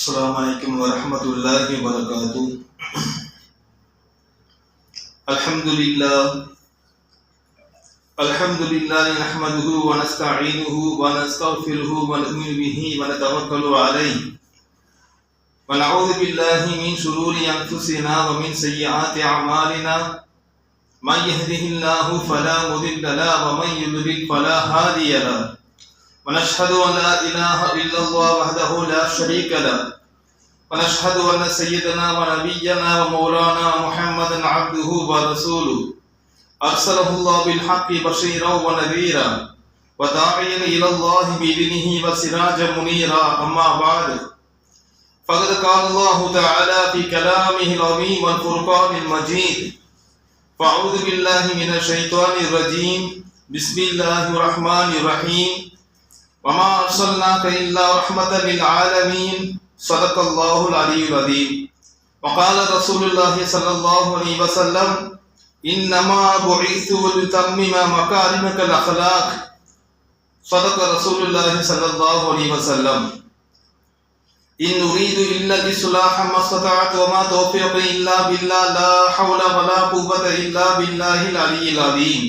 Assalamualaikum warahmatullahi wabarakatuh. Alhamdulillah nahmaduhu wa nasta'inuhu wa nastaghfiruhu wa nu'minu bihi wa natawakkalu alayhi wa na'udzu billahi min shururi anfusina wa min sayyiati a'malina man yahdihillahu fala mudilla lahu wa man yudlil fala hadiya lahu wa nashhadu an la ilaha illallah wahdahu la sharika lahu wa nashhadu anna sayyidana wa nabiyyana wa maulana Muhammadan 'abduhu wa rasuluhu أرسله الله بالحق بشيرا ونذيرا وداعيا إلى الله بإذنه وسراجا منيرا أما بعد فقد قال الله تعالى في كلامه العظيم والفرقان المجيد فأعوذ بالله من الشيطان الرجيم بسم الله الرحمن الرحيم وما أرسلناك إلا رحمة للعالمين صدق الله العلي العظيم وقال رسول الله صلى الله عليه وسلم إنما بعثت لأتمم مكارمك الأخلاق صدق رسول الله صلى الله عليه وسلم إن أريد إلا الإصلاح ما استطعت وما توفيقي إلا بالله لا حول ولا قوة إلا بالله العلي العظيم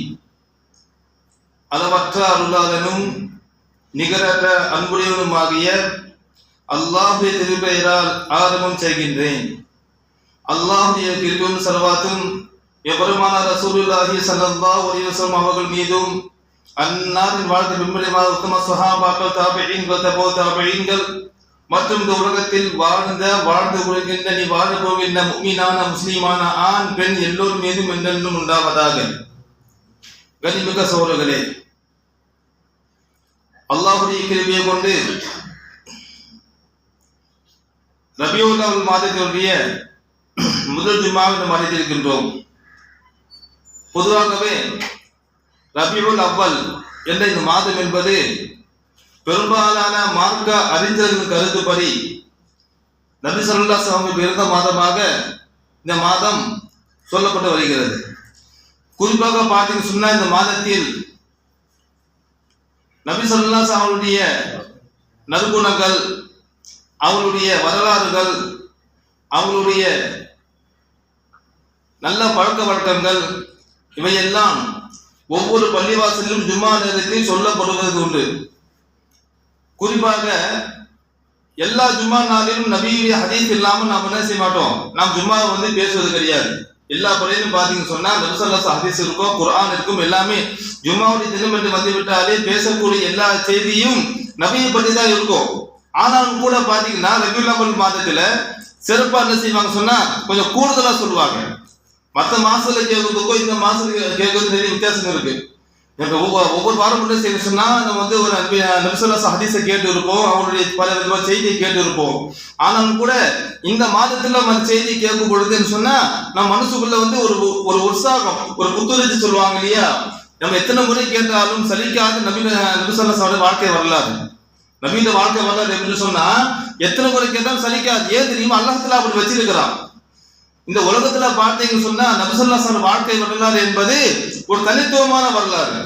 அளவற்ற அருளாளனும் நிகரற்ற அன்புடையவனுமாகிய அல்லாஹ்வுடைய திருப்பெயரால் ஆரம்பம் செய்கின்றேன். அல்லாஹ்வுடைய கிருபையும் ஸலவாத்தும் எபெருமானார் ரசூலுல்லாஹி ஸல்லல்லாஹு அலைஹி வஸல்லம் அவர்கள் மீதும் அன்னாரின் வாழ்க்கை பின்பற்றமாக உத்தம ஸஹாபாக்கள் தாபிஈன்கள் தபோ தாபிஈன்கள் மற்றும் இந்த உலகத்தில் வாழ்ந்து கொள்கின்ற நீ வாழ போகின்ற முஃமினான முஸ்லிமான ஆண் பெண் எல்லோரும் மீதும் என்றென்றும் உண்டாவதாக. கனிமிக்க சகோதரர்களே, அல்லாஹ்வுடைய கிருபையை கொண்டு ரபியுல் அவ்வல் மாதத்தினுடைய முதல் ஜும்மாவை மறைத்திருக்கின்றோம். பொதுவாகவே ரபியுல் அவ்வல் என்ற இந்த மாதம் என்பது பெரும்பாலான மார்க்க அறிஞர்களின் கருத்துப்படி நபி ஸல்லல்லாஹு அலைஹி வஸல்லம் பிறந்த மாதமாக இந்த மாதம் சொல்லப்பட்டு வருகிறது. குறிப்பாக பார்த்தீங்கன்னு சொன்னா இந்த மாதத்தில் நபி ஸல்லல்லாஹு அலைஹி வஸல்லம் அவருடைய நற்குணங்கள், அவருடைய வரலாறுகள், அவருடைய நல்ல பழக்க வழக்கங்கள் இவையெல்லாம் ஒவ்வொரு பள்ளிவாசலிலும் ஜும்மா நேரத்தில் சொல்லப்படுவது உண்டு. குறிப்பாக எல்லா ஜும்மா நாளிலும் நபியுடைய ஹதீஸ் இல்லாமல் நாம் என்ன செய்ய மாட்டோம், நாம் ஜும்மாவை பேசுவது கிடையாது. எல்லா பள்ளியிலும் பார்த்தீங்கன்னு சொன்னா நபி ஸல்லல்லாஹு அலைஹி வஸல்லம் ஹதீஸ் இருக்கும், குர்ஆன் இருக்கும், எல்லாமே ஜும்மாவுடைய தினம் என்று வந்துவிட்டாலே பேசக்கூடிய எல்லா செய்தியும் நபியை பற்றி தான் இருக்கும். ஆனாலும் கூட பார்த்தீங்கன்னா ரபியுல் அவ்வல் மாதத்துல சிறப்பா என்ன செய்வாங்க சொன்னா கொஞ்சம் கூடுதலா சொல்லுவாங்க. மற்ற மாசத்துல கேட்கறதுக்கும் இந்த மாசத்துக்கு கேட்கறது நிறைய வித்தியாசம் இருக்கு. ஒவ்வொரு வாரம் என்ன செய்ய சொன்னா நம்ம ஒரு நபி ஸல்லல்லாஹு அலைஹி வஸல்லம் ஹதீஸை கேட்டு இருப்போம், அவருடைய பல விதமான செய்தியை கேட்டு இருப்போம். ஆனாலும் கூட இந்த மாதத்துல நம்ம செய்தி கேட்கும் பொழுதுன்னு சொன்னா நம்ம மனசுக்குள்ள ஒரு உற்சாகம், ஒரு புத்துணர்ச்சி சொல்லுவாங்க இல்லையா. நம்ம எத்தனை முறை கேட்டாலும் சலிக்காத நபி ஸல்லல்லாஹு அலைஹி வஸல்லம் வாழ்க்கை வரலாறு, நபியோட வாழ்க்கை வரலாறு எப்படின்னு சொன்னா எத்தனை முறை கேட்டாலும் சலிக்காது. ஏன் தெரியுமா? அல்லாஹ் தஆலா அப்படி வச்சிருக்கிறான். இந்த உலகத்துல பார்த்தீங்கன்னு சொன்னா நபி ஸல்லல்லாஹு அலைஹி வஸல்லம் வாழ்க்கை வரலாறு என்பது ஒரு தனித்துவமான வரலாறு,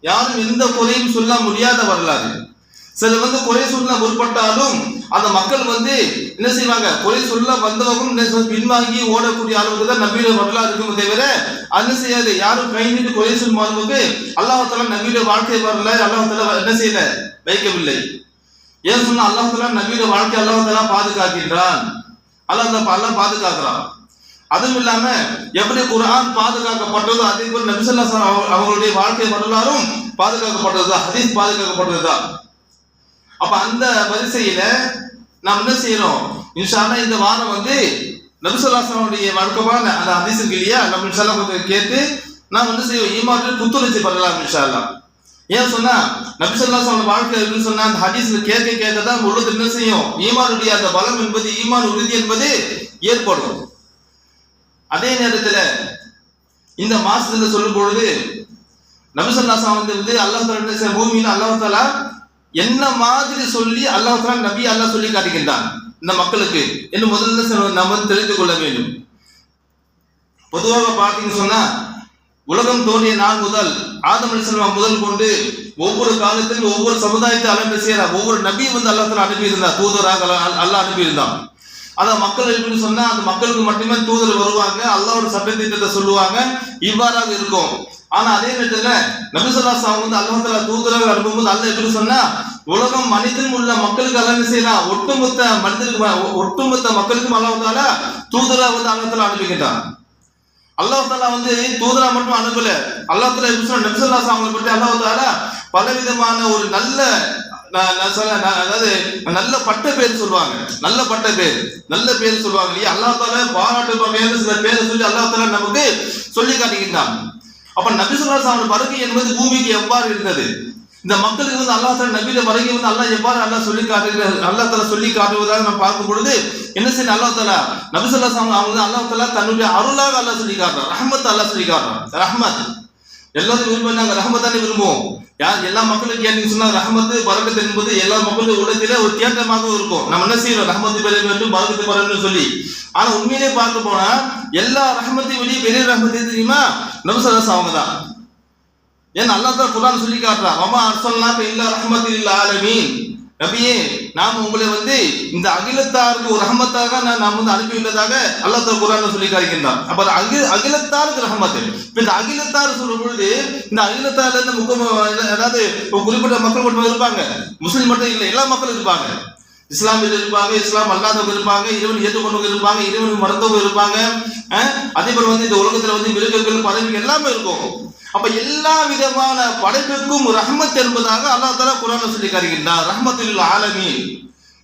யாரும் எந்த குறையும் சொல்ல முடியாத வரலாறு. சில குறை சொல்ல முற்பட்டாலும் அந்த மக்கள் என்ன செய்வாங்க, குறை சொல்ல வந்தவங்க பின்வாங்கி ஓடக்கூடிய அளவுக்கு தான் நபியோட வரலாறு இருக்கும். தவிர அது செய்யாது, யாரும் கை நீட்டு குறை சொல்லும் அளவுக்கு அல்லாஹ் தஆலா நபியோட வாழ்க்கை வரலாறு அல்லாஹ் தஆலா என்ன செய்யல, வைக்கவில்லை. ஏன் சொன்னா அல்லாஹ் தஆலா நபியோட வாழ்க்கை அல்லாஹ் தஆலா பாதுகாக்கின்றான், அல்லாஹ் பாதுகாக்கிறான். அதுவும் இல்லாம எப்படி குர்ஆன் பாதுகாக்கப்பட்டதோ அதே போல நபி ஸல்லல்லாஹு அலைஹி வஸல்லம் அவங்களுடைய வாழ்க்கை வரலாறும் பாதுகாக்கப்பட்டதுதான், ஹதீஸ் பாதுகாக்கப்பட்டதுதான். அப்ப அந்த வரிசையில நாம் என்ன செய்யறோம், இன்ஷா அல்லாஹ் இந்த வாரம் நபி ஸல்லல்லாஹு அலைஹி வஸல்லம் வழக்கமான அந்த ஹதீஸ் இல்லையா, நம்ம இன்ஷா அல்லாஹ் கேட்டு நாம் என்ன செய்வோம், ஈமானில் புத்துணர்ச்சி பெறலாம் இன்ஷா அல்லாஹ். ஏன் சொன்னா நபி ஸல்லல்லாஹு அலைஹி வஸல்லம் வாழ்க்கை எப்படின்னு சொன்னா அந்த ஹதீஸ்ல கேட்க தான் உள்ளது என்ன செய்யும், ஈமானுடைய அந்த பலம் என்பது, ஈமான் உறுதி என்பது ஏற்படும். அதே நேரத்துல இந்த மாசத்துல சொல்லும் பொழுது நபி ஸல்லல்லாஹு அலைஹி வஸல்லம் அல்லாஹ் தஆலா பூமியில அல்லாஹ் தஆலா என்ன மாதிரி சொல்லி அல்லாஹ் தஆலா நபி அல்லாஹ் சொல்லி காட்டுகின்றான் இந்த மக்களுக்கு என்று முதல்ல நம்ம தெரிந்து கொள்ள வேண்டும். பொதுவாக பார்த்தீங்கன்னு சொன்னா உலகம் தோன்றிய நாள் முதல் ஆதம் அலைஹிஸ்ஸலாம் முதல் கொண்டு ஒவ்வொரு காலத்திலும் ஒவ்வொரு சமுதாயத்தை அல்லாஹ் செய்யறார். ஒவ்வொரு நபியும் வந்து அல்லாஹ் அனுப்பி இருந்தார், தூதராக அல்லாஹ் அனுப்பி இருந்தான். அதான் மக்கள் எப்படின்னு சொன்னா அந்த மக்களுக்கு மட்டுமே தூதர் வருவாங்க, அல்லாஹ்வோட சட்டத்திட்டத்தை சொல்லுவாங்க, இவ்வாறாக இருக்கும். ஆனா அதே நேரத்துல நபி ஸல்லல்லாஹு அலைஹி வஸல்லம் வந்து அல்லாஹ் தஆலா தூதராக அனுப்பும்போது அல்லாஹ் எப்படி சொன்னா, உலகம் மனிதன் உள்ள மக்களுக்கு அல்லாஹ் செய்யலாம், ஒட்டுமொத்த மனிதருக்கு ஒட்டுமொத்த மக்களுக்கும் அல்லாஹ் தஆலா தூதராக வந்து அல்லாஹ் தஆலா அனுப்பிக்கிட்டான். அல்லாஹ் தஆலா வந்து தூதரா மட்டும் அனுப்பல, அல்லாஹ் தஆலா எப்படி சொன்னா, நபி ஸல்லல்லாஹு அலைஹி வஸல்லம் பற்றி அல்லாஹ் தஆலா பலவிதமான ஒரு நல்ல அதாவது நல்ல பட்ட பேர் சொல்லுவாங்க, நல்ல பட்ட பேர், நல்ல பேர் சொல்லுவாங்க இல்லையா. அல்லாஹ் தஆலா பாராட்டு வகையான சில பேரை சொல்லி அல்லாஹ் தஆலா நமக்கு சொல்லி காட்டுகின்றான். அப்ப நபி ஸல்லல்லாஹு அலைஹி வஸல்லம் வருகை என்பது பூமிக்கு எவ்வாறு இருந்தது, இந்த மக்களுக்கு வந்து அல்லாஹ் தஆலா நபியோட வருகை வந்து அல்லாஹ் எவ்வாறு அல்லாஹ் சொல்லி காட்டுகிறார், அல்லாஹ் தஆலா சொல்லி காட்டுவதாக நம்ம பார்க்கும் பொழுது என்ன செய்யணும், அல்லாஹ் தஆலா நபி ஸல்லல்லாஹு அலைஹி வஸல்லம் அவங்க அல்லாஹ் தஆலா தன்னுடைய அருளாக அல்லாஹ் சொல்லி காட்டுறார், ரஹ்மத் அல்லாஹ் சொல்லி காட்டுறார். ரஹ்மத் எல்லாரும் விரும்பினாங்க, ரஹ்மத்தானே விரும்புவோம். யார் எல்லா மக்களும் கேட்டீங்கன்னு சொன்னா ரஹ்மத்து பரக்கத் என்பது எல்லா மக்களும் உள்ளத்திலே ஒரு தேட்டமாக இருக்கும். நம்ம என்ன செய்யறோம், ரஹ்மத்து பெற வேண்டும், பரக்கத்து பெற வேண்டும் சொல்லி. ஆனா உண்மையிலே பார்க்க போனா எல்லா ரஹ்மத்தையும் வெளியே பெரிய ரஹ்மத்து தெரியுமா, நபி ஸல்லல்லாஹு அலைஹி வஸல்லம் அவங்க தான். ஏன்னா அல்லாஹ் தஆலா குர்ஆன் சொல்லி காட்டுறான், வமா அர்ஸல்னாக இல்லா ரஹ்மத்துல் லில் ஆலமீன், நபியே நாம் உங்களை வந்து இந்த அகிலத்தாருக்கு ஒரு ரஹ்மத்தாக நாம் வந்து அனுப்பியுள்ளதாக அல்லாஹ் தஆலா குர்ஆன்ல சொல்லி காட்டுகின்றான். அப்ப அகிலத்தாருக்கு ரஹ்மத். இப்ப இந்த அகிலத்தார் சொல்லும் பொழுது இந்த அகிலத்தார்ல இருந்து அதாவது குறிப்பிட்ட மக்கள் மட்டும் இருப்பாங்க, முஸ்லிம் மட்டும் இல்லை, எல்லா மக்களும் இருப்பாங்க. இஸ்லாமியர்கள் இருப்பாங்க, இஸ்லாம் அல்லாதவங்க இருப்பாங்க, இறைவன் ஏற்றுக்கொண்டவங்க இருப்பாங்க, இறைவன் மறந்தவங்க இருப்பாங்க. அதே போல வந்து இந்த உலகத்துல வந்து மிருகங்கள் பறவைகள் எல்லாமே இருக்கும். அப்ப எல்லா விதமான படைப்புக்கும் ரஹ்மத் என்பதாக அல்லாஹ் தஆலா குர்ஆன்ல சொல்லி காட்டுகின்றார், ரஹ்மத்துல் ஆலமீன்.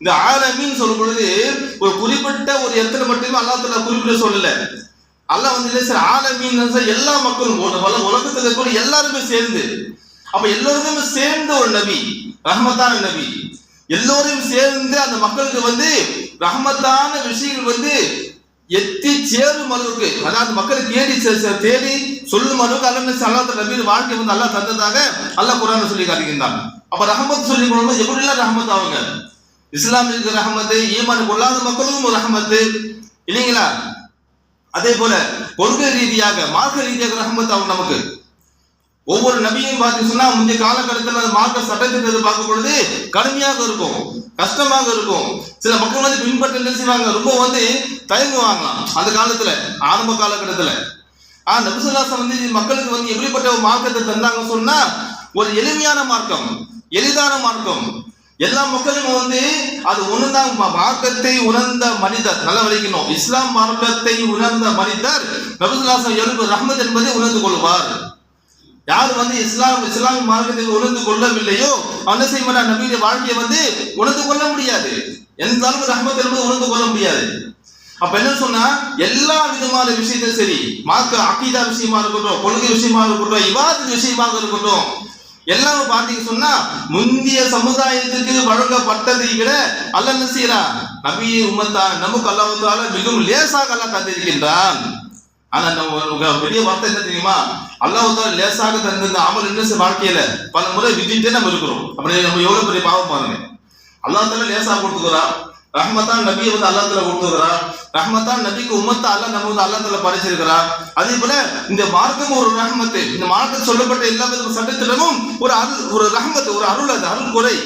இந்த ஆலமீன் சொல்லும் பொழுது ஒரு குறிப்பிட்ட ஒரு இடத்துல மட்டுமே அல்லாஹ் தஆலா குறிப்பிட்டு சொல்லல. அல்லாஹ் வந்து ஆலமீன் எல்லா மக்களும் உலகத்துல இருக்கிற எல்லாருமே சேர்ந்து, அப்ப எல்லோருமே சேர்ந்த ஒரு நபி, ரஹ்மத்தான நபி. எல்லோரையும் சேர்ந்து அந்த மக்களுக்கு வந்து ரஹ்மத்தான விஷயங்கள் வந்து எத்தி சேரும் அளவுக்கு, அதாவது மக்களை தேடி சொல்லும் அளவுக்கு அல்லாஹ் நபியின் வாழ்க்கை வந்து அல்லாஹ் தந்ததாக அல்லாஹ் குர்ஆன்ல சொல்லி காட்டுகின்றான். அப்ப ரஹ்மத் சொல்லி கொடுக்கும்போது எப்படிலாம் ரஹ்மத் அவங்க, இஸ்லாமிற்கு ரஹ்மத்து, ஈமான் கொள்ளாத மக்களுக்கும் ஒரு ரஹ்மத்து இல்லைங்களா. அதே போல கொள்கை ரீதியாக மார்க்க ரீதியாக ரஹ்மத் அவங்க நமக்கு. ஒவ்வொரு நபியும் பார்த்து சொன்னா முந்தைய காலகட்டத்தில் அந்த மார்க்க சட்டத்திட்டத்தை பார்க்கும் பொழுது கடுமையாக இருக்கும், கஷ்டமாக இருக்கும். சில மக்கள் வந்து பின்பற்ற என்ன செய்வாங்க, ரொம்ப வந்து தயங்குவாங்களாம் அந்த காலத்துல, ஆரம்ப காலகட்டத்துல. நபி ஸல்லல்லாஹு அலைஹி வஸல்லம் வந்து மக்களுக்கு வந்து எப்படிப்பட்ட ஒரு மார்க்கத்தை தந்தாங்க சொன்னா, ஒரு எளிமையான மார்க்கம், எளிதான மார்க்கம். எல்லா மக்களும் வந்து அது உணர்ந்தாங்க. மார்க்கத்தை உணர்ந்த மனிதர் நல்லா வலிக்கணும், இஸ்லாம் மார்க்கத்தை உணர்ந்த மனிதர் நபி ஸல்லல்லாஹு அலைஹி வஸல்லம் ரஹ்மத் என்பதை உணர்ந்து கொள்வார். யார் வந்து இஸ்லாம் மார்க்கத்தை உணர்ந்து கொள்ளவில்லையோ என்ன செய்ய மாட்டார், நபியுடைய வாழ்க்கையை வந்து உணர்ந்து கொள்ள முடியாது, எந்த அளவுக்கு ரஹ்மத் என்பது உணர்ந்து கொள்ள முடியாது. அப்ப என்ன சொன்னா எல்லா விதமான விஷயத்தையும் சரி, மார்க்க அகீதா விஷயமா இருக்கட்டும், கொள்கை விஷயமா இருக்கட்டும், இபாதத் விஷயமாக இருக்கட்டும், எல்லாமே பார்த்தீங்க சொன்னா முந்தைய சமுதாயத்துக்கு வழங்கப்பட்டதை விட அல்லாஹ் என்ன செய்யறான், நபியை உம்மத்தா நமக்கு அல்லாஹ் தஆலா மிகவும் லேசாக அல்லாஹ் தந்திருக்கின்றான். ஆனா நம்ம பெரிய வார்த்தை என்ன தெரியுமா, அல்லாஹ் தஆலா லேசாக தந்த அமல் என்ன வாழ்க்கையில பல முறை விதிட்டே நம்ம இருக்கிறோம். அப்படி நம்ம எவ்வளவு பெரிய பாவம் பாருங்க. அல்லாஹ் தஆலா லேசாக கொடுத்துக்கிறான், ரஹ்மத்தான் நபியை வந்து அல்லாஹ் தஆலா கொடுத்துக்கிறான், ரஹ்மத்தான் நபிக்கு உம்மத்தா அல்லாஹ் நம்ம வந்து அல்லாஹ் தஆலா படைச்சிருக்கிறான். அதே போல இந்த மார்க்கம் ஒரு ரஹ்மத்து, இந்த மார்க்கத்தில் சொல்லப்பட்ட எல்லா வித சட்டத்திலும் ஒரு அருள், ஒரு ரஹ்மத், ஒரு அருள், அது அருள் குறை.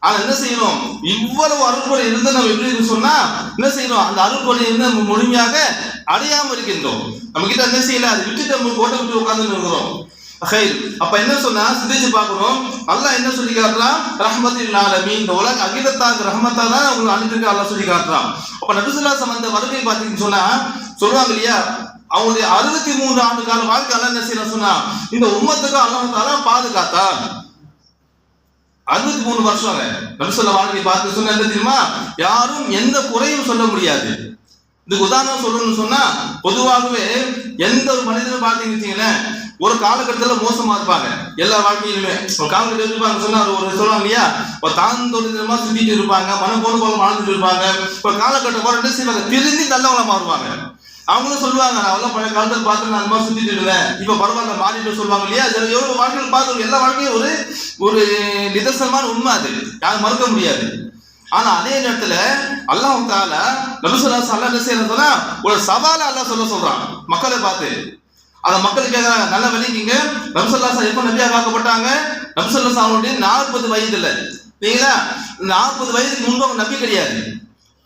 ஆனா என்ன செய்யணும், இவ்வளவு அருள்கொடை இருந்தா நம்ம எப்படி சொன்னா என்ன செய்யணும், அந்த அருள்கொடை வந்து நம்ம முழுமையாக அடையாம இருக்கின்றோம். நம்ம கிட்ட என்ன செய்யல, அதை விட்டுட்டு நம்ம கோட்டை விட்டு உட்கார்ந்து இருக்கிறோம். அப்ப என்ன சொன்னா சிந்திச்சு பார்க்கணும், அல்லாஹ் என்ன சொல்லி காட்டுறான், ரஹ்மத்துல் ஆலமீன், இந்த உலக அகிலத்தாக்கு ரஹ்மத்தா தான் உங்களுக்கு அனுப்பிட்டு அல்லாஹ் சொல்லி காட்டுறான். அப்ப நபி ஸல்லல்லாஹு அலைஹி வஸல்லம் அந்த வருகை பார்த்தீங்கன்னு சொன்னா சொல்லுவாங்க இல்லையா, அவங்களுடைய 63 ஆண்டு கால வாழ்க்கை அல்லாஹ் என்ன செய்யணும் சொன்னா இந்த உம்மத்துக்கு அல்லாஹ் தஆலா பாதுகாத்தான். 63 வருஷம் நபி ஸல்லல்லாஹு வாழ்க்கை பார்த்து சொன்னா என்ன தெரியுமா, யாரும் எந்த குறையும் சொல்ல முடியாது. இதுக்கு உதாரணம் சொல்லணும்னு சொன்னா பொதுவாகவே எந்த ஒரு மனிதனும் பார்த்தீங்கன்னு ஒரு காலகட்டத்தில் மோசமா இருப்பாங்க, எல்லா வாழ்க்கையிலுமே ஒரு காலகட்டத்தில் இருப்பாங்க சொன்னா ஒரு சொல்லுவாங்க இல்லையா, ஒரு தான் தொழிலமா சுத்திட்டு இருப்பாங்க, மனம் போன போல வாழ்ந்துட்டு இருப்பாங்க. ஒரு காலகட்டம் போற என்ன செய்வாங்க, திருந்தி நல்லவங்களா மாறுவாங்க. அவங்களும் சொல்லுவாங்க, நான் எல்லாம் பழைய காலத்தில் பார்த்து நான் அந்த மாதிரி சுத்திட்டு இருந்தேன், இப்ப பரவாயில்ல மாறிட்டு சொல்லுவாங்க இல்லையா. எவ்வளவு வாழ்க்கையில் பார்த்து எல்லா வாழ்க்கையும் ஒரு நிதர்சனமான உண்மை, அது யாரும் மறுக்க முடியாது. ஆனா அதே நேரத்துல அல்லாஹ் தஆலா நபி ஸல்லல்லாஹு அலைஹி வஸல்லம் ஒரு சவாலை அல்லாஹ் சொல்றான் மக்களை பார்த்து. அத மக்கள் கேட்கறாங்க, நல்ல விளங்கிங்க. நபி ஸல்லல்லாஹு அலைஹி வஸல்லம் எப்ப நபியாக ஆக்கப்பட்டாங்க? நபி ஸல்லல்லாஹு அலைஹி வஸல்லம் 40 வயதுல, சரிங்களா? 40 வயதுக்கு முன்பு அவங்க நபி கிடையாது.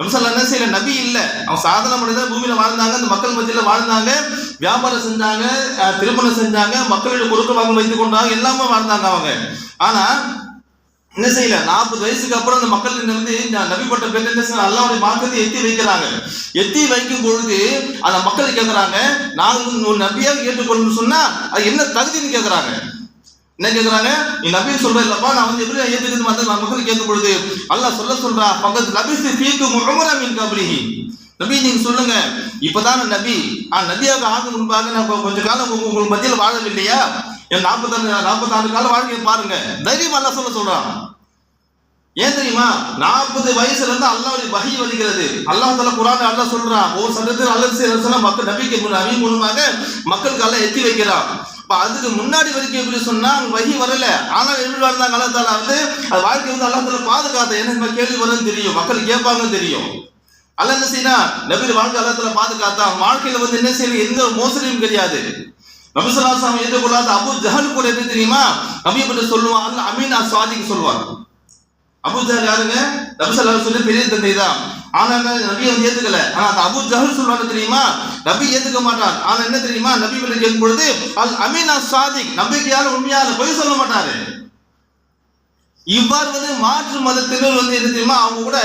நபி ஸல்லல்லாஹு அலைஹி வஸல்லம் நபி இல்ல, அவங்க சாதாரண மனிதர் பூமியில வாழ்ந்தாங்க, அந்த மக்கள் மத்தியில வாழ்ந்தாங்க, வியாபாரம் செஞ்சாங்க, திருமணம் செஞ்சாங்க, மக்களுடைய பொருட்கள் வாங்க வைத்துக் கொண்டாங்க, எல்லாமே வாழ்ந்தாங்க அவங்க. ஆனா என்ன செய்யல, 40 வயசுக்கு அப்புறம் அந்த மக்கள் வந்து நபி பட்ட பேர் என்ன செய்ய, அல்லாஹ்வுடைய மார்க்கத்தை எத்தி வைக்கிறாங்க. எத்தி வைக்கும் பொழுது அந்த மக்கள் கேட்கறாங்க, நாங்க ஒரு நபியாக ஏற்றுக்கொள்ளணும்னு சொன்னா அது என்ன தகுதின்னு கேட்கறாங்க. என்ன கேட்கறாங்க? நீ நபி சொல்ற இல்லப்பா, நான் வந்து எப்படி ஏத்துக்கிறது அந்த மக்கள் கேட்கும் பொழுது அல்லாஹ் சொல்றா, பக்கத்து நபி ஃபீக்கும் உமர மின் கப்லிஹி, நபி நீங்க சொல்லுங்க, இப்பதான் நபி நபியாக ஆகும் முன்பாக நான் கொஞ்ச காலம் உங்களுக்கு மத்தியில் வாழவில்லையா? என் 40 கால வாழ்க்கையை பாருங்க, தைரியம் அல்லாஹ் சொல்றான். ஏன் தெரியுமா? 40 வயசுல இருந்து அல்லாஹ்வுடைய வஹி வருகிறது. அல்லாஹ் தஆலா குர்ஆன்ல அல்லாஹ் சொல்றான், ஒரு சட்டத்தில் அல்லாஹ் சொன்னா மக்கள் நபிக்கு மூலமாக மக்களுக்கு அல்லாஹ் எத்தி வைக்கிறான். அதுக்கு முன்னாடி வரைக்கும் எப்படி சொன்னா வஹி வரல, ஆனால் எப்படி வாழ்ந்தாங்க அல்லாஹ் தஆலா வந்து அது வாழ்க்கை வந்து அல்லாஹ் தஆலா பாதுகாத்த. என்ன கேள்வி வரும்னு தெரியும், மக்கள் கேட்பாங்கன்னு தெரியும். அல்லாஹ் என்ன செய்யனா நபி வாழ்க்கை அல்லாஹ் தஆலா பாதுகாத்தான். வாழ்க்கையில வந்து என்ன செய்யணும், எந்த மோசடியும் கிடையாது. நபி ஸல்லல்லாஹு அலைஹி வஸல்லம் ஏற்றுக்கொள்ளாத அபூ ஜஹல் கூட என்ன தெரியுமா, நபியை பற்றி சொல்லுவான், அல் அமீன் அஸ்ஸாதிக் சொல்வார். அபூ ஜஹல் யாருங்க? நபி ஸல்லல்லாஹு அலைஹி வஸல்லம் பெரிய தந்தை தான். ஆனா நபியை வந்து ஏத்துக்கல. ஆனா அந்த அபூ ஜஹல் சொல்வாங்க தெரியுமா, நபி ஏத்துக்க மாட்டார். ஆனா என்ன தெரியுமா, நபி பற்றி கேட்கும் பொழுது அல் அமீன் அஸ்ஸாதிக், நபிக்கு யாரும் உண்மையான பொய் சொல்ல மாட்டாரு. இவ்வாறு வந்து மாற்று மதத்தினர் வந்து என்ன தெரியுமா, அவங்க கூட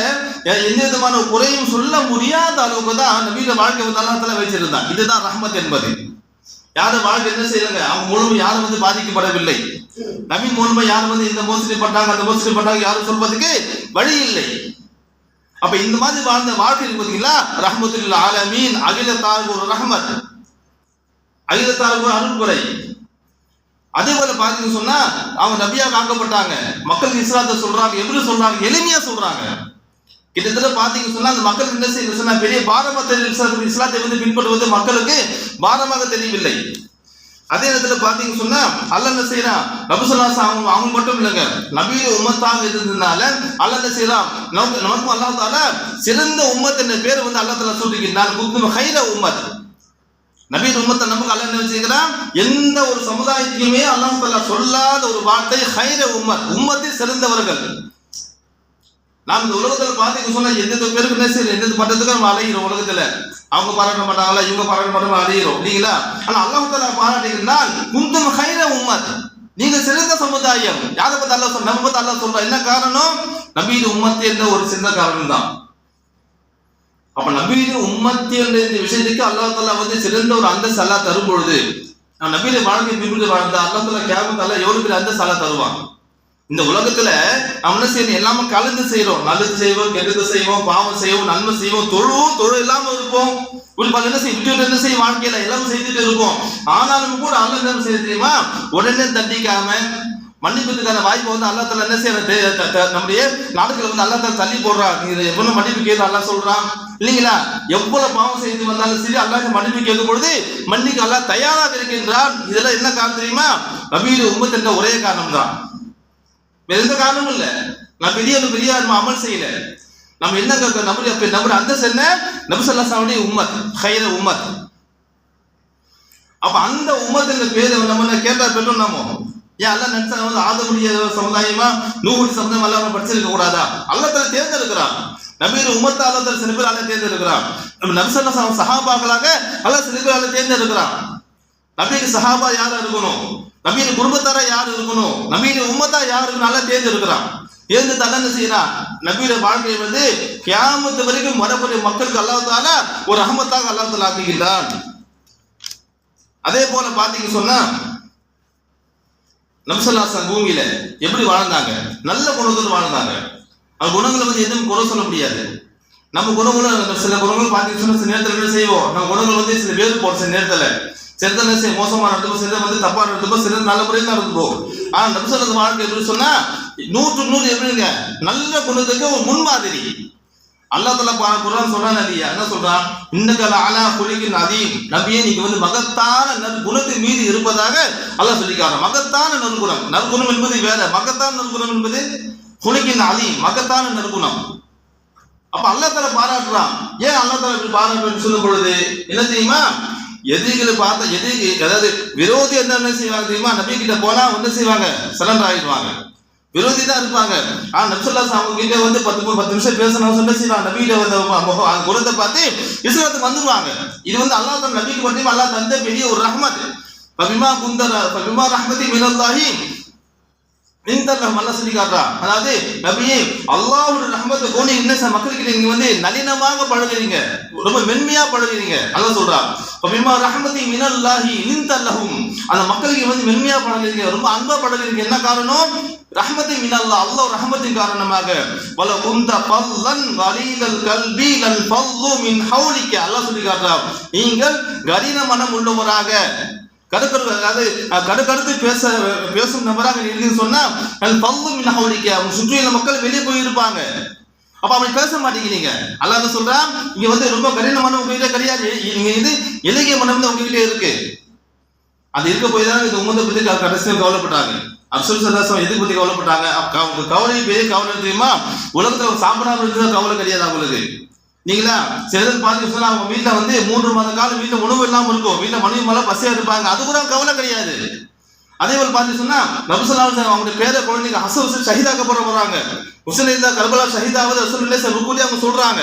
எந்த விதமான குறையும் சொல்ல முடியாத அளவுக்கு தான் நபியோட வாழ்க்கை வந்து அல்லாஹ் தஆலா வச்சிருந்தான். இதுதான் ரஹ்மத் என்பது. யாரும் வாழ்க்கை என்ன செய்யறாங்க, அவங்க மூலமா யாரும் வந்து பாதிக்கப்படவில்லை. நபி மூலமா யாரும் வந்து இந்த மோசடி பண்றாங்க அந்த மோசடி பண்றாங்க யாரும் சொல்வதற்கு வழி இல்லை. அப்ப இந்த மாதிரி வாழ்ந்த வாழ்க்கை பார்த்தீங்களா, ரஹ்மத்துல் ஆலமீன், அகிலத்தாருக்கு ஒரு ரஹ்மத், அகிலத்தாருக்கு ஒரு அருள்குறை. அதே போல பாத்தீங்கன்னு சொன்னா அவங்க நபியாக ஆக்கப்பட்டாங்க, மக்களுக்கு இஸ்லாத்தை சொல்றாங்க. எப்படி சொல்றாங்க? எளிமையா சொல்றாங்க. கிட்டத்தட்ட பாத்தீங்கன்னு சொன்னா அந்த மக்களுக்கு என்ன செய்ய சொன்னா பெரிய பாரமா தெரியல, இஸ்லாத்தை வந்து பின்பற்றுவது மக்களுக்கு பாரமாக தெரியவில்லை. அதே நேரத்துல பாத்தீங்கன்னு சொன்னா அல்லாஹ் என்ன செய்யறான், நபி ஸல்லல்லாஹு அலைஹி வஸல்லம் அவங்க மட்டும் இல்லைங்க, நபியுடைய உம்மத்தாக இருந்ததுனால அல்லாஹ் என்ன செய்யறான், நமக்கு அல்லாஹ் தஆலா சிறந்த உம்மத் என்ற பேர் வந்து அல்லாஹ் தஆலா சொல்லியிருக்கிறான். குத்தும் ஹைர உம்மத், நபியுடைய உம்மத்தை நமக்கு அல்லாஹ் என்ன செய்கிறான், எந்த ஒரு சமுதாயத்துக்குமே அல்லாஹ் தஆலா சொல்லாத ஒரு வார்த்தை ஹைர உம்மத், உம்மத்தில் சிறந்தவர்கள். நாம் இந்த உலகத்துல பாத்தீங்கன்னு சொன்னா எந்த பேருக்கு என்ன செய்யறோம், எந்த பட்டத்துக்கு நம்ம அலைகிறோம். உலகத்துல அவங்க பாராட்ட மாட்டாங்களா, இவங்க பாராட்ட மாட்டாங்க, அலைகிறோம் இல்லைங்களா? ஆனா அல்லாஹ் தஆலா பாராட்டுகிறான், குந்தும் ஹைர உம்மத், நீங்க சிறந்த சமுதாயம். யாரை பத்தி அல்லாஹ் சொல்ற, நம்ம பத்தி அல்லாஹ் சொல்றா. என்ன காரணம்? நபியுடைய உம்மத் என்ற ஒரு சின்ன காரணம் தான். அப்ப நபியுடைய உம்மத் என்ற இந்த விஷயத்துக்கு அல்லாஹ் தஆலா வந்து சிறந்த ஒரு அந்தஸ்து அல்லாஹ் தரும் பொழுது, நபியுடைய வாழ்க்கை பின்பற்றி வாழ்ந்த அல்லாஹ் தஆலா கியாமத்துல எவ்வளவு பெரிய அந்தஸ்து அல்லாஹ் தருவான். இந்த உலகத்துல நம்ம என்ன செய்யணும், எல்லாமே கலந்து செய்யறோம். நல்லது செய்வோம், கெட்டது செய்வோம், பாவம் செய்வோம், நன்மை செய்வோம், தொழுவோம் இல்லாம இருப்போம். என்ன செய்ய விட்டு என்ன செய்ய வாழ்க்கையில எல்லாமே செய்துட்டு இருப்போம். ஆனாலும் கூட அல்லாஹ் என்ன செய்ய தெரியுமா, உடனே தண்டிக்காம மன்னிப்பதுக்கான வாய்ப்பு வந்து அல்லாஹ் தஆலா என்ன செய்யற, நம்முடைய நாடுகளை வந்து அல்லாஹ் தஆலா தள்ளி போடுறான். நீங்க எவ்வளவு மன்னிப்பு கேட்க அல்லாஹ் சொல்றான் இல்லைங்களா? எவ்வளவு பாவம் செய்து வந்தாலும் சரி அல்லாஹ் மன்னிப்பு கேட்கும் பொழுது மன்னிக்க அல்லாஹ் தயாராக இருக்கின்றான். இதெல்லாம் என்ன காரணம் தெரியுமா, நபியுடைய உம்மத் என்ற ஒரே காரணம் தான், வேற எந்த காரணமும் இல்ல. நான் பெரிய அமல் செய்யல. நம்ம என்ன நம்முடைய அந்தஸ்து என்ன, நபி ஸல்லல்லாஹு அலைஹி வஸல்லம் உம்மத், ஹைர உம்மத். அப்ப அந்த உம்மத் என்ற பேரை நம்ம கேட்டா பெற்றோம். நாம ஏன் அல்லாஹ் நினைச்சா வந்து ஆதமுடைய சமுதாயமா நூஹுடைய சமுதாயம் அல்லாஹ் படிச்சிருக்க கூடாதா? அல்லாஹ் தஆலா தேர்ந்தெடுக்கிறான். நபியுடைய உம்மத்தை அல்லாஹ் தஆலா சில பேர் அல்லாஹ் தேர்ந்தெடுக்கிறான். நபி ஸல்லல்லாஹு அலைஹி வஸல்லம் சஹாபாக்களாக அல்லாஹ் சில பேர் அல்லாஹ் தேர்ந்தெடுக்கிறான். நபிக்கு சஹாபா யாரா இருக்கணும், நபியின் குடும்பத்தாரா யார் இருக்கணும், நபியின் உம்மத்தா யார் இருக்கணும், நல்லா தேர்ந்தெடுக்கிறான். தேர்ந்து தலை என்ன செய்யறான், நபியுடைய வாழ்க்கையை வந்து கியாமத்து வரைக்கும் வரக்கூடிய மக்களுக்கு அல்லாஹ் தஆலா ஒரு ரஹ்மத்தாக அல்லாஹ் தஆலா ஆக்குகின்றான். அதே போல பாத்தீங்க சொன்னா நபி ஸல்லல்லாஹு அலைஹி வஸல்லம் பூமியில எப்படி வாழ்ந்தாங்க, நல்ல குணத்தோடு வாழ்ந்தாங்க. அந்த குணங்களை வந்து எதுவும் குறை சொல்ல முடியாது. நம்ம குணங்களும் சில குணங்கள் பாத்தீங்கன்னு சொன்னா சில நேரத்தில் என்ன செய்வோம், நம்ம குணங்கள் வந்து சில வேறுபடும். சில நேரத்துல சிறந்த மோசமா நடந்துப்போம், சிறந்த வந்து தப்பா நடந்துப்போம், சிறந்த நல்ல முறையில் நடந்துப்போம். ஆனா நபி ஸல்லல்லாஹு அலைஹி வஸல்லம் வாழ்க்கை எப்படி சொன்னா 100க்கு 100 எப்படிங்க, நல்ல குணத்துக்கு ஒரு முன்மாதிரி. அல்லாஹ் தஆலா குர்ஆன் சொல்றான் இல்லையா, என்ன சொல்றான், இன்னக லஅலா குலிகின் அதீம், நபியே நீங்க வந்து மகத்தான நற்குணத்தின் மீது இருப்பதாக அல்லாஹ் சொல்லிக்காரன். மகத்தான நற்குணம், நற்குணம் என்பது வேற, மகத்தான நற்குணம் என்பது குலிகின் அதீம், மகத்தான நற்குணம். அப்ப அல்லாஹ் தஆலா பாராட்டுறான். ஏன் அல்லாஹ் தஆலா இப்படி பாராட்டுறான்னு சொல்லும் பொழுது என்ன தெரியுமா, எதிரிகளை பார்த்தா எதிரி, அதாவது விரோதி என்ன செய்வாங்க தெரியுமா? நபி கிட்ட போனா என்ன செய்வாங்க? சரண்டர் ஆகிடுவாங்க. விரோதி தான் இருப்பாங்க. ஆனா நபி ஸல்லல்லாஹு அலைஹி அவங்க கிட்ட வந்து 10 நிமிஷம் பேசணும் சொன்னா செய்வாங்க. நபியில வந்து குணத்தை பார்த்து இஸ்லாத்துக்கு வந்துருவாங்க. இது வந்து அல்லாஹ் தான் நபிக்கு மட்டும் அல்லாஹ் தந்த பெரிய ஒரு ரஹ்மத். ஃபபிமா ரஹ்மத்தி மினல்லாஹி இன்தல்லஹும் அல்லாஹ் சொல்லி காட்டுறான். அதாவது நபியே அல்லாஹ்வுடைய ரஹ்மத்தை கொண்டு என்ன மக்களுக்கு நீங்க வந்து நளினமாக பழகுறீங்க, ரொம்ப மென்மையா பழகுறீங்க அல்லாஹ் சொல்றான். ஃபபிமா ரஹ்மத்தி மினல்லாஹி இன்தல்லஹும், அந்த மக்களுக்கு வந்து மென்மையா பழகுறீங்க, ரொம்ப அன்பா பழகுறீங்க. என்ன காரணம்? ரஹ்மத்தி மினல்லாஹ், அல்லாஹ் ரஹ்மத்தின் காரணமாக. வல குந்த ஃபல்லன் கலீலல் கல்பி லல் ஃபல்லு மின் ஹவுலிக, அல்லாஹ் சொல்லி காட்டுறான். நீங்கள் கரீன மனம் உள்ளவராக, கடுக்கடுத்து பேசும் நபராக இருக்குன்னு சொன்னா சுற்றியுள்ள மக்கள் வெளியே போயிருப்பாங்க. அப்ப அப்படி பேச மாட்டேங்கிறீங்க. அல்லாஹ் சொல்றான், இங்க வந்து ரொம்ப கடின மனம் உங்ககிட்ட கிடையாது, இங்க இது இலகிய மனம் தான் உங்ககிட்ட இருக்கு. அது இருக்க போய் தான் இந்த உம்மத்தை பத்தி கடைசியாக கவலைப்பட்டாங்க. ரசூல் ஸல்லல்லாஹு அலைஹி எதுக்கு பத்தி கவலைப்பட்டாங்க? அவங்க கவலை பெரிய கவலை தெரியுமா? உலகத்துல சாப்பிடாம இருக்கிற கவலை கிடையாது அவங்களுக்கு. நீங்களா சிலர் பார்த்து சொன்னா அவங்க வீட்டுல வந்து 3 மாத காலம் வீட்டுல உணவு இல்லாம இருக்கும், வீட்டுல மனைவி மேல பசியா இருப்பாங்க, அது கூட கவலை கிடையாது. அதே போல பார்த்து சொன்னா நபி ஸல்லல்லாஹு அலைஹி அவங்களுடைய பேர குழந்தைங்க ஹசன் ஷஹீதாக்கப்பட போறாங்க. ஹுசைன் இருந்தா கர்பலா ஷஹீதாவது ரசூலுல்லாஹி ருக்குலி அவங்க சொல்றாங்க.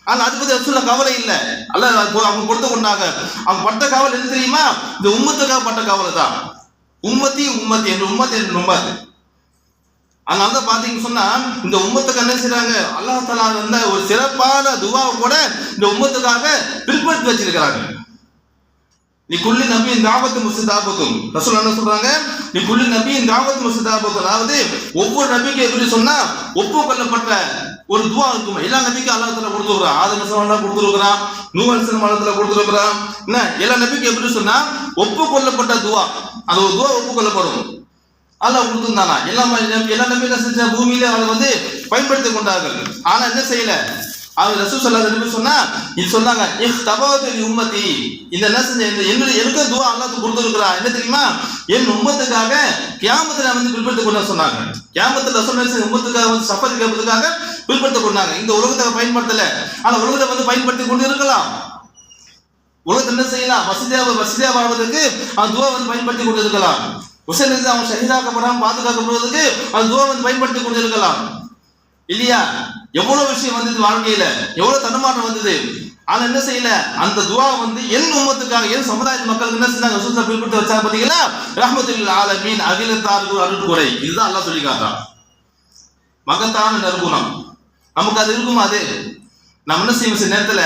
ஆனா அது பத்தி ரசூலுல்லாஹ் கவலை இல்லை. அல்லாஹ் அவங்க கொடுத்து கொண்டாங்க. அவங்க பட்ட கவலை என்ன தெரியுமா? இந்த உம்மத்துக்காக பட்ட கவலை தான். உம்மத்தி உம்மத்தி என்று உம்மத்தி என்று உம்மத்து. அதனால தான் பாத்தீங்கன்னு சொன்னா இந்த உம்மத்துக்கு என்ன செய்றாங்க? அல்லாஹ் தஆலா வந்த ஒரு சிறப்பான துஆவை கூட இந்த உம்மத்துக்காக பிற்படுத்தி வச்சிருக்கிறாங்க. நீ குல்லி நபியின் தாவத்து முஸ்ததாபத்தும், ரசூல் என்ன சொல்றாங்க? நீ குல்லி நபியின் தாவத்து முஸ்ததாபத்தும், அதாவது ஒவ்வொரு நபிக்கும் எப்படி சொன்னா ஒப்புக்கொள்ளப்பட்ட ஒரு துஆ இருக்கும். எல்லா நபிக்கும் அல்லாஹ் தஆலா கொடுத்துருக்கிறான். ஆதம் அலைஹிஸ்ஸலாம் கொடுத்துருக்கிறான், நூஹ் அலைஹிஸ்ஸலாம் கொடுத்துருக்கிறான். என்ன எல்லா நபிக்கும் எப்படி சொன்னா ஒப்புக்கொள்ளப்பட்ட துஆ, அது ஒரு துஆ ஒப்புக்கொள்ளப்படும். அல்லாஹ் கொடுத்துருந்தானா எல்லா நபியும் என்ன செஞ்ச பூமியில அதை வந்து பயன்படுத்தி கொண்டார்கள். ஆனா என்ன செய்யல? அவர் ரசூல் ஸல்லல்லாஹு அலைஹி வஸல்லம் சொன்னா இது சொன்னாங்க, இஹ்தபது லி உம்மதி, இந்த என்ன செஞ்ச எனக்கு துஆ அல்லாஹ் கொடுத்துருக்கிறான். என்ன தெரியுமா? என் உம்மத்துக்காக கியாமத்துல வந்து பிற்படுத்தி கொண்டு சொன்னாங்க. கியாமத்துல ரசூல் உம்மத்துக்காக வந்து சஃபர் கேட்பதற்காக பிற்படுத்தி கொண்டாங்க. இந்த உலகத்தை பயன்படுத்தல, ஆனா உலகத்தை வந்து பயன்படுத்தி கொண்டு இருக்கலாம். உலகத்தை என்ன செய்யலாம்? வசதியா வாழ்வதற்கு அந்த துஆ வந்து பயன்படுத்தி கொண்டு இருக்கலாம். ஹுசைன் இருந்து அவங்க ஷஹீதாக்கப்படாம பாதுகாக்கப்படுவதற்கு அந்த துஆ வந்து பயன்படுத்தி கொண்டு இருக்கலாம் இல்லையா? எவ்வளவு விஷயம் வந்தது வாழ்க்கையில, எவ்வளவு தடுமாற்றம் வந்தது. ஆனா என்ன செய்யல? அந்த துஆ வந்து என் உம்மத்துக்காக, என் சமுதாய மக்களுக்கு என்ன செஞ்சாங்க? ரசூலுல்லாஹ் பிற்படுத்தி வச்சாங்க. பாத்தீங்களா? ரஹ்மத்துல் ஆலமீன், அகிலத்தாருக்கு அருட்கொடை. இதுதான் அல்லாஹ் சொல்லி காட்டுறான். மகத்தான நற்குணம் நமக்கு அது இருக்குமா? அது நம்ம என்ன செய்வோம்? சில நேரத்துல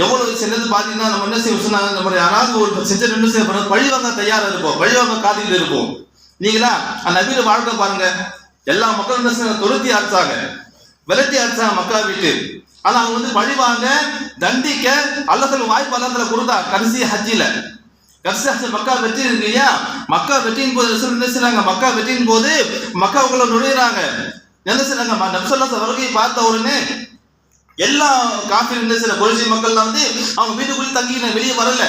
எவ்வளவு சிலது பாத்தீங்கன்னா நம்ம என்ன செய்வோம் சொன்னா, நம்ம யாராவது ஒரு செஞ்ச ரெண்டு செய்ய பழிவாங்க தயாரா இருப்போம், பழிவாங்க காத்துக்கிட்டு இருப்போம். நீங்களா அந்த நபியோட வாழ்க்கை பாருங்க. எல்லா மக்களும் என்ன செய்ய துரத்தி அடிச்சாங்க, விரட்டி அடிச்சாங்க மக்கா விட்டு. ஆனா அவங்க வந்து பழிவாங்க தண்டிக்க அல்லாஹ் வாய்ப்பு அல்லாஹ் கொடுத்தா. கடைசி ஹஜ்ஜில மக்கா வெற்றி இருக்கு இல்லையா? மக்கா வெற்றியின் போது என்ன செய்றாங்க? மக்கா வெற்றியின் போது மக்காவுக்குள்ள நுழையிறாங்க. என்ன செய்றாங்க? நபி ஸல்லல்லாஹு அலைஹி வருகையை பார்த்த உடனே எல்லா காஃபிர் என்ன செய்யற குறைஷி மக்கள்லாம் வந்து அவங்க வீட்டுக்குள்ளே தங்கின, வெளியே வரல.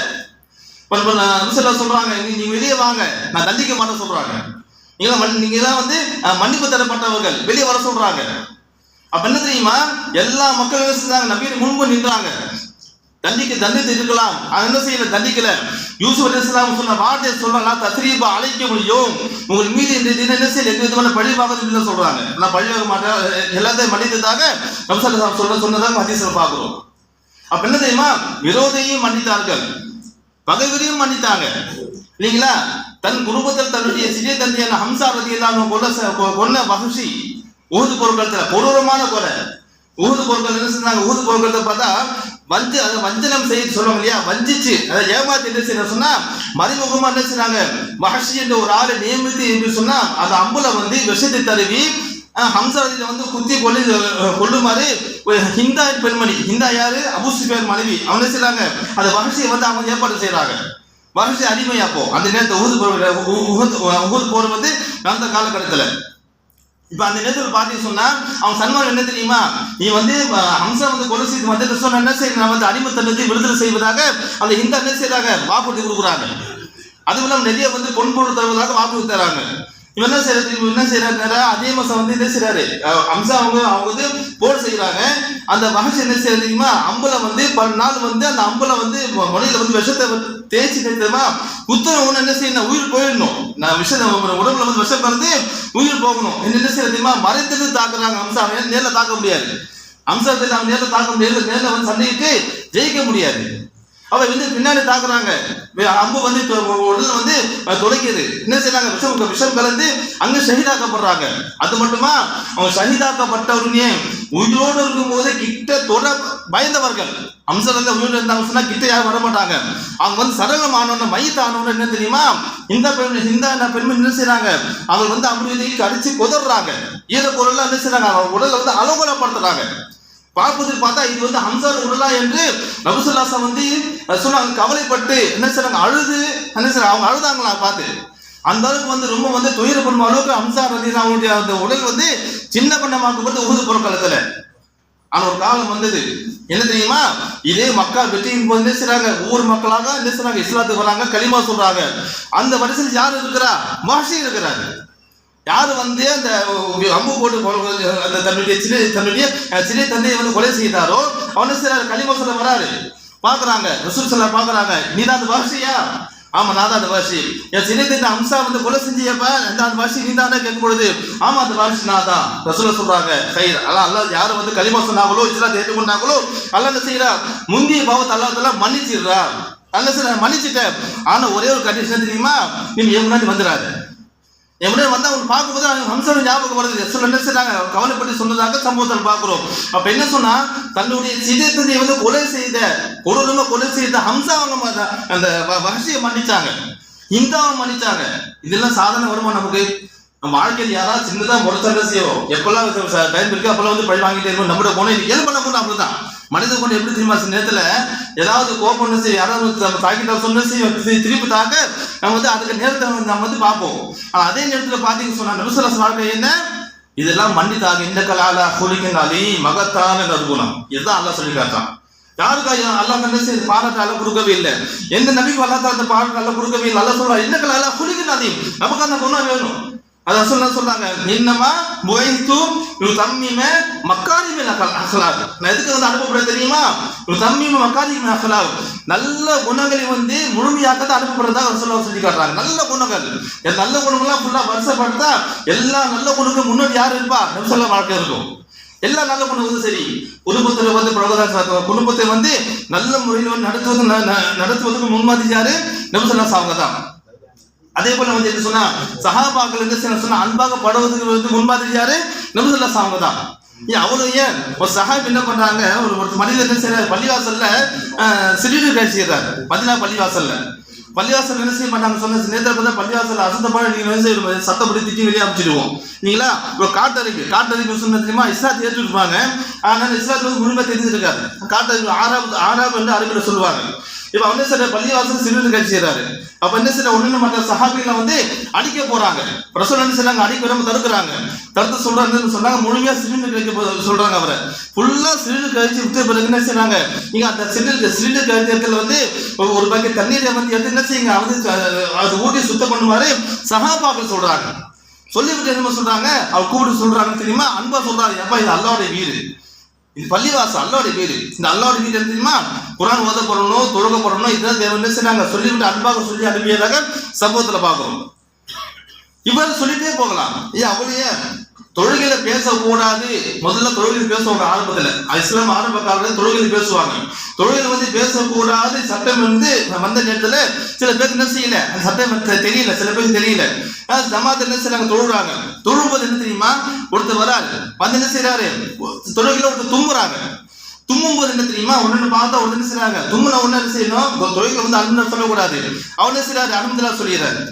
நபி ஸல்லல்லாஹு சொல்றாங்க, நீங்க வெளியே வாங்க, நான் தண்டிக்க மாட்டேன் சொல்றாங்க. நீங்க எல்லாம் வந்து மன்னிப்பு தரப்பட்டவர்கள், வெளியே வர சொல்றாங்க. அப்ப என்ன தெரியுமா? எல்லா மக்களும் என்ன செஞ்சாங்க? நபியின் முன்பு நின்றாங்க. தண்டித்து இருக்கலாம், என்ன செய்யல? தண்டிக்கல. யூசுப் அலைஹிஸ்ஸலாம் சொன்ன வார்த்தையை சொல்றாங்க, தஸ்ரீபா அழைக்க முடியும், உங்கள் மீது இந்த தினம் என்ன செய்யல, எந்த விதமான பழிவாக இல்லை சொல்றாங்க. நான் பழிவாக மாட்டேன், எல்லாத்தையும் மன்னித்ததாக நபி ஸல்லல்லாஹு அலைஹி சொன்னதாக ஹதீஸ்ல பார்க்கிறோம். அப்ப என்ன தெரியுமா? விரோதியையும் மன்னித்தார்கள், பகைவரையும் மன்னித்தாங்க இல்லைங்களா? தன் குடும்பத்தில் தன்னுடைய சிறிய தந்தையான ஹம்சா ரலியல்லாஹு கொன்ன வஹ்ஷி உஹது போர்க்களத்துல கொடூரமான கொலை. உஹது போர்க்களம் என்ன செஞ்சாங்க? உஹது போர்க்களத்தை பார்த்தா வஞ்சனம் செய்ய சொல்லுவாங்க இல்லையா? வஞ்சிச்சு அதை ஏமாத்தி என்ன செய்ய சொன்னா மறைமுகமா என்ன செய்றாங்க? வஹ்ஷி என்ற ஒரு ஆளை நியமித்து என்று சொன்னா அந்த அம்புல வந்து விஷத்தை தருவி ஹம்சா வந்து குத்தி கொள்ளுமாறு ஹிந்தா பெண்மணி, ஹிந்தா யாரு? அபூ சுஃபியான் மனைவி, அவங்க என்ன செய்றாங்க? அந்த வஹ்ஷியை வந்து அவங்க ஏற்பாடு செய்யறாங்க. வஹ்ஷி அடிமையாப்போ அந்த நேரத்தை உஹது போர் வந்து அந்த காலகட்டத்துல. இப்ப அந்த நேரத்தில் பாத்தீங்க சொன்னா அவன் சன்மானம் என்ன தெரியுமா? நீ வந்து ஹம்சா வந்து கொலை செய்து வந்து சொன்ன என்ன செய்ய வந்து அடிமைத்தனத்தை விடுதலை செய்வதாக அந்த ஹிந்தா என்ன செய்யறாங்க? வாக்குறுதி கொடுக்குறாங்க. அதுவும் இல்லாம நிறைய வந்து பொன்பொருள் தருவதாக வாக்குறுதி தராங்க. இவன் என்ன செய்யறாரு அதே மாசம் வந்து என்ன செய்யறாரு அம்சா அவங்க வந்து போர் செய்யறாங்க. அந்த மகன் என்ன செய்யறது தெரியுமா, அம்புல வந்து பல நாள் வந்து அந்த அம்புல வந்து முனையில வந்து விஷத்தை தேய்ச்சி தெரியுமா குத்துற ஒண்ணு என்ன செய்யணும், உயிர் போயிடணும். நான் விஷம் உடம்புல வந்து விஷம் கலந்து உயிர் போகணும். என்ன செய்யறது தெரியுமா, மறைத்தது தாக்குறாங்க. அம்சா நேரில் தாக்க முடியாது. அம்சத்தில் அவன் நேரில் தாக்க முடியாது. நேரில் வந்து சண்டைக்கு ஜெயிக்க முடியாது. அவ வந்து பின்னாடி தாக்குறாங்க. அம்பு வந்து உடல் வந்து துளைக்குது. என்ன செய்யறாங்க, விஷம் கலந்து அங்க ஷஹீதாக்கப்படுறாங்க. அது மட்டுமா, அவங்க ஷஹீதாக்கப்பட்டவருனே உயிரோடு இருக்கும் போதே கிட்ட தொட பயந்தவர்கள். அம்சம் வந்து உயிரோடு இருந்தாங்க சொன்னா கிட்ட யாரும் வர மாட்டாங்க. அவங்க வந்து சரளமானவன மையத்தானவன என்ன தெரியுமா, இந்த பெண்மணி என்ன செய்யறாங்க, அவங்க வந்து அப்படி கடிச்சு கொதறாங்க. ஈர பொருள் என்ன செய்யறாங்க, அவங்க உடலை வந்து அலங்கோலப்படுத்துறாங்க. பார்ப்பதுக்கு பார்த்தா இது வந்து ஹம்சா உடலா என்று நபிசுல்லாஹ் வந்து சொன்னாங்க. கவலைப்பட்டு என்ன செய்றாங்க, அழுது என்ன செய்றாங்க, அவங்க அழுதாங்களா பார்த்து. அந்த அளவுக்கு வந்து ரொம்ப வந்து துயரப்படும் அளவுக்கு ஹம்சா ரலியல்லாஹு அந்த உடல் வந்து சின்ன பண்ணமாக்கப்பட்டு உஹது போர்க்களத்துல. ஆனா ஒரு காலம் வந்தது என்ன தெரியுமா, இதே மக்கா வெற்றியின் போது என்ன செய்றாங்க, ஊர் மக்களாக என்ன செய்றாங்க, இஸ்லாத்துக்கு வராங்க, கலிமா சொல்றாங்க. அந்த வரிசையில் யார் இருக்கிறா, வஹ்ஷி இருக்கிறாரு. யாரு வந்து அந்த அம்பு போட்டு அந்த தன்னுடைய சிறிய தந்தையை வந்து கொலை செய்தாரோ அவனு செய்யறாரு, கலிமா சொல்ல வராரு. பாக்குறாங்க ரசூல் ஸல்லல்லாஹு பாக்குறாங்க, நீ தான் அந்த வஹ்ஷியா? ஆமா நான் தான் அந்த வஹ்ஷி. என் சிறிய தந்தை அம்சா வந்து கொலை செஞ்சியப்ப அந்த வஹ்ஷி நீ தானே கேட்கும் பொழுது, ஆமா அந்த வஹ்ஷி நான் தான். ரசூல் சொல்றாங்க, கயிறு அல்லாஹ் யாரு வந்து கலிமா சொன்னாங்களோ இஸ்லாத்தை ஏற்றுக்கொண்டாங்களோ அல்லாஹ் என்ன செய்யறா, முந்திய பாவத்தை அல்லாஹ் மன்னிச்சிடுறா. அல்லாஹ் சொல்ல மன்னிச்சுட்டேன். ஆனா ஒரே ஒரு கண்டிஷன் தெரியுமா, நீங்க என் முன்னாடி வந்துடாது. எப்படி வந்து அவங்க பார்க்கும்போது ஹம்சாவின் ஞாபகம் வருது. என்ன செய்றாங்க, கவலைப்பட்டு சொன்னதாக சம்பவத்தில் பார்க்கிறோம். அப்ப என்ன சொன்னா, தன்னுடைய சிறிய தந்தையை வந்து கொலை செய்த ஹம்சா அவங்க அந்த வஹ்ஷியை மன்னிச்சாங்க, இந்தாவை மன்னிச்சாங்க. இதெல்லாம் சாதாரண வருமா நமக்கு? நம்ம வாழ்க்கையில் யாராவது சின்னதா முறைச்சாங்க செய்வோம். எப்பெல்லாம் டைம் இருக்கு அப்பெல்லாம் வந்து பழி வாங்கிட்டே இருக்கும். நம்மளோட குணம் இயல்பு பண்ண கூட அப்படிதான். மனித குணம் எப்படி தெரியுமா, சில நேரத்துல ஏதாவது கோபம் செய்ய யாராவது நம்ம தாக்கிட்டா சொன்ன திருப்பி தாக்க நம்ம வந்து அதுக்கு நேரத்தை நம்ம வந்து பார்ப்போம். ஆனா அதே நேரத்தில் பாத்தீங்க சொன்னா நபி ஸல்லல்லாஹு அலைஹி வாழ்க்கை என்ன, இதெல்லாம் மன்னித்தாக இந்த கலாலா குலிக்கின் அலி மகத்தான நற்குணம். இதுதான் அல்லாஹ் சொல்லி காட்டான். யாருக்கா அல்லாஹ் என்ன செய்ய பாராட்டு அல்ல கொடுக்கவே இல்லை. எந்த நபிக்கும் அல்லாஹ் அந்த பாராட்டு அல்ல கொடுக்கவே இல்லை. அல்லாஹ் சொல்றா இந்த கலாலா குலிக்கின் அலி, நமக்கு அந்த குணம் வேணும். அதான் சொல்றாங்க, இன்னமா புகைத்து தம்மிம மக்காரிமில் அஹ்லாக். நான் எதுக்கு வந்து அனுப்பப்பட தெரியுமா, தம்மிம மக்காரிமில் அஹ்லாக், நல்ல குணங்களை வந்து முழுமையாக்கதான் அனுப்பப்படுறதா ரசூலுல்லாஹ் சொல்லி காட்டுறாங்க. நல்ல குணங்கள், நல்ல குணங்கள்லாம் ஃபுல்லா வருஷப்படுத்தா எல்லா நல்ல குணங்களும் முன்னாடி யார் இருப்பா, நபி ஸல்லல்லாஹு வாழ்க்கை இருக்கும். எல்லா நல்ல குணங்களும் சரி. குடும்பத்தில் வந்து குடும்பத்தை வந்து நல்ல முறையில் வந்து நடத்துவதற்கு முன்மாதிரி யாரு, நபி ஸல்லல்லாஹு அவங்க தான். அதே போல வந்து என்ன சொன்னா, சஹாபாக்கள் என்ன சொன்னா அன்பாக படுவதற்கு வந்து முன்மாதிரி யாரு, நபி ஸல்லல்லாஹு அவங்க தான். அவ்வளவு ஏன் ஒரு சஹாபி என்ன பண்றாங்க, ஒரு மனிதர் என்ன செய்யறாரு, பள்ளிவாசல்ல சிறுநீர் கழிச்சுறாரு. மதீனா பள்ளிவாசல்ல என்ன செய்ய மாட்டாங்க சொன்ன நேரத்தில் பார்த்தா பள்ளிவாசல் அசந்தப்பாடு நீங்க என்ன செய்ய சத்தப்படி திட்டி வெளியே அமைச்சிடுவோம். நீங்களா ஒரு காட்டறிவு சொன்ன தெரியுமா, இஸ்லாத்தை ஏற்றுருப்பாங்க. ஆனால் இஸ்லாத்துல வந்து முழுமை தெரிஞ்சிருக்காரு. காட்டறிவு ஆறாப் என்று அரபியில் சொல்லுவாங்க. இப்ப என்ன செய்ய பள்ளிவாசல் சிறுநீர் கழிச்சுறாரு. அப்ப என்ன செய்ய ஒண்ணு மற்ற சஹாபிகளை வந்து அடிக்க போறாங்க. ரசூல் என்ன செய்றாங்க, அடிக்க வராம தடுக்கிறாங்க. தடுத்து சொன்னாங்க முழுமையா சிலிண்டர் கழிக்க சொல்றாங்க. அவரை ஃபுல்லா சிலிண்டர் கழிச்சு விட்டு பிறகு என்ன செய்றாங்க, நீங்க அந்த சிலிண்டர் கழிச்சத்துல வந்து ஒரு பக்கெட் தண்ணீரை வந்து எடுத்து என்ன செய்யுங்க, அது ஊட்டி சுத்தம் பண்ணுவாரு சஹாபாக்கள் சொல்றாங்க. சொல்லிவிட்டு என்ன சொல்றாங்க, அவர் கூப்பிட்டு சொல்றாங்க தெரியுமா, அன்பா சொல்றாரு, எப்பா இது அல்லாஹ்வுடைய வீடு, இது பள்ளிவாசல் அல்லாஹ்வுடைய வீடு. இந்த அல்லாஹ்வுடைய வீடு தெரியுமா, குர்ஆன் ஓதப்படணும், தொழுகப்படணும், இதுதான் என்ன செய்றாங்க சொல்லிவிட்டு அன்பாக சொல்லி அனுப்பியதாக சம்பவத்தில் பார்க்கிறோம். இவ்வாறு சொல்லிட்டே போகலாம். அவளையே தொழுகையில பேசக்கூடாது. முதல்ல தொழுகையில் பேசுவாங்க ஆரம்பத்தில். இஸ்லாம் ஆரம்ப காலத்தில் தொழுகையில் பேசுவாங்க. தொழுகையில் வந்து பேசக்கூடாது சட்டம் வந்து வந்த நேரத்தில் சில பேருக்கு என்ன செய்யல, அந்த சட்டம் தெரியல, சில பேருக்கு தெரியல. ஜமாத் என்ன செய்யறாங்க, தொழுறாங்க. தொழும்போது என்ன தெரியுமா, ஒருத்தர் வராரு வந்து என்ன செய்யறாரு, தொழுகையில ஒருத்தர் தும்புறாங்க. தும்மும் போது என்ன தெரியுமா, ஒன்னு பார்த்தா ஒன்னு என்ன செய்யறாங்க, தும்முன ஒன்னு என்ன செய்யணும், தொழுகையில வந்து அனுமதி சொல்லக்கூடாது. அவன் என்ன செய்யறாரு, அனுமதிலாம் சொல்லிடுறாரு.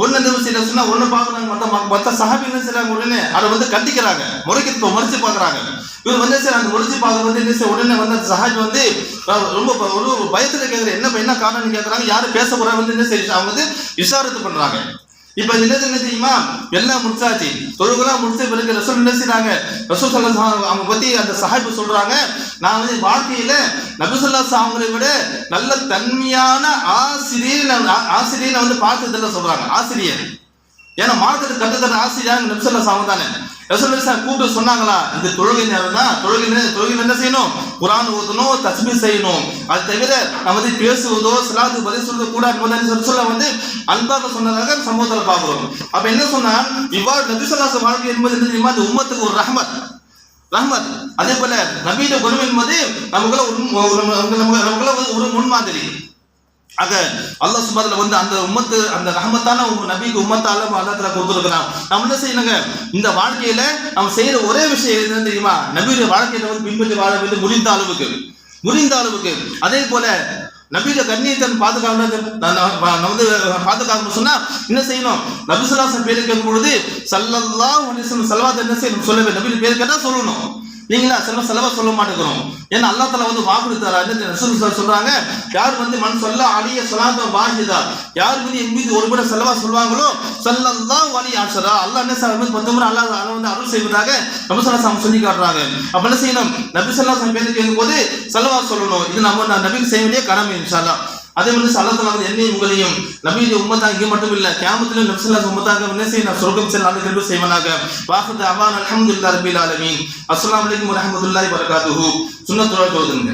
ஒன்னு என்ன செய்ய சொன்னா ஒன்னு பாக்குறாங்க, மற்ற சஹாபி என்ன செய்யறாங்க, உடனே அதை வந்து கண்டிக்கிறாங்க, முறைச்சு பாக்குறாங்க. இவர் வந்து அந்த முறைச்சு பார்க்க வந்து என்ன செய்ய, உடனே வந்து அந்த சஹாபி வந்து ரொம்ப ஒரு பயத்துல கேட்கற, என்ன காரணம் கேட்கறாங்க, யாரும் பேச போறாங்க வந்து என்ன செய்ய, அவங்க வந்து விசாரத்து பண்றாங்க. இப்ப என்ன தெரியுமா, எல்லாம் முடிச்சாச்சு, தொழுகெல்லாம் முடிச்ச பிறகு ரசூல் என்ன செய்றாங்க, ரசூல் ஸல்லல்லாஹு அலைஹி அவங்க பத்தி அந்த சஹாபி சொல்றாங்க, நான் வந்து வாழ்க்கையில நபி ஸல்லல்லாஹு அலைஹி அவங்களை விட நல்ல தன்மையான ஆசிரியரை வந்து பார்த்ததில்லை சொல்றாங்க. ஆசிரியர் ஏன்னா மார்க்கெட்டு கட்டுத்தர ஆசிரியர் நபிசல்லா சாமம் தானே. ரசூலுல்லாஹி கூப்பிட்டு சொன்னாங்களா, இந்த தொழுகை நேரம் தான், தொழுகை என்ன செய்யணும், குர்ஆன் ஓதணும், தஸ்பீஹ் செய்யணும். அது தவிர நம்ம வந்து பேசுவதோ சலாத்து பதில் சொல்றது கூட சொல்ல வந்து அன்பாக சொன்னதாக சமூகத்தில் பார்க்கிறோம். அப்ப என்ன சொன்னா, இவ்வாறு நபிசல்லா வாழ்க்கை என்பது என்ன தெரியுமா, இந்த உம்மத்துக்கு ஒரு ரஹ்மத். அதே போல நபியுடைய குணம் என்பது நமக்குள்ள ஒரு முன்மாதிரி. ஆக அல்லாஹ் சுப்ஹானஹு வந்து அந்த உம்மத்து, அந்த ரஹ்மத்தான நபிக்கு உம்மத்தால அல்லாஹ் தஆலா கொடுத்திருக்கிறான். நம்ம என்ன செய்யணுங்க, இந்த வாழ்க்கையில நம்ம செய்யற ஒரே விஷயம் என்ன தெரியுமா, நபியுடைய வாழ்க்கையில வந்து பின்பற்றி வாழ வேண்டும் முடிந்த அளவுக்கு. அதே போல நபியுடைய கண்ணியத்தை பாதுகாக்கணும் சொன்னா என்ன செய்யணும், நபி ஸல்லல்லாஹு அலைஹி வஸல்லம் பேர் கேட்கும் பொழுது ஸல்லல்லாஹு அலைஹி வஸல்லம் ஸலவாத் என்ன செய்யணும், சொல்லவே நபியுடைய பேர் கேட்டா சொல்லணும். நீங்களா செலவா சொல்ல மாட்டேங்கிறோம். ஏன்னா அல்லாஹ் தஆலா வந்து வாக்குறுத்தாரா, ரசூலுல்லாஹி சொல்றாங்க, யார் வந்து மன் ஸல்லா அலைஹி ஸலாத்தன் வாஹிதா, யார் வந்து என் மீது ஒரு முறை செலவா சொல்வாங்களோ ஸல்லல்லாஹு அலைஹி அஷரா, அல்லாஹ் என்ன செய்வாங்க 10 முறை அல்லாஹ் வந்து அருள் செய்வதாக நபி ஸல்லல்லாஹு அலைஹி வஸல்லம் சொல்லி காட்டுறாங்க. அப்ப என்ன செய்யணும், நபி ஸல்லல்லாஹு அலைஹி வஸல்லம் பேர் கேட்கும்போது செலவா சொல்லணும். இது நம்ம நபிக்கு செய்ய வேண்டிய கடமை இன்ஷாஅல்லாஹ். அதே மாதிரி அல்லாஹ் தஆலா வந்து என்னையும் உங்களையும் நபியுடைய உம்மத்தாக இங்கே மட்டும் இல்ல, கியாமத்திலும் நபி ஸல்லல்லாஹு அலைஹி வஸல்லம் உம்மத்தாக என்ன செய்யணும், சொர்க்கம் செல்ல அல்லாஹ் கிருபை செய்வானாக. வாஹித் அவான் அல்ஹம்துலில்லாஹி ரப்பில் ஆலமீன். அஸ்ஸலாமு அலைக்கும் வரஹ்மத்துல்லாஹி வபரகாத்துஹு. சுன்னத்துல் தொழுதுங்க.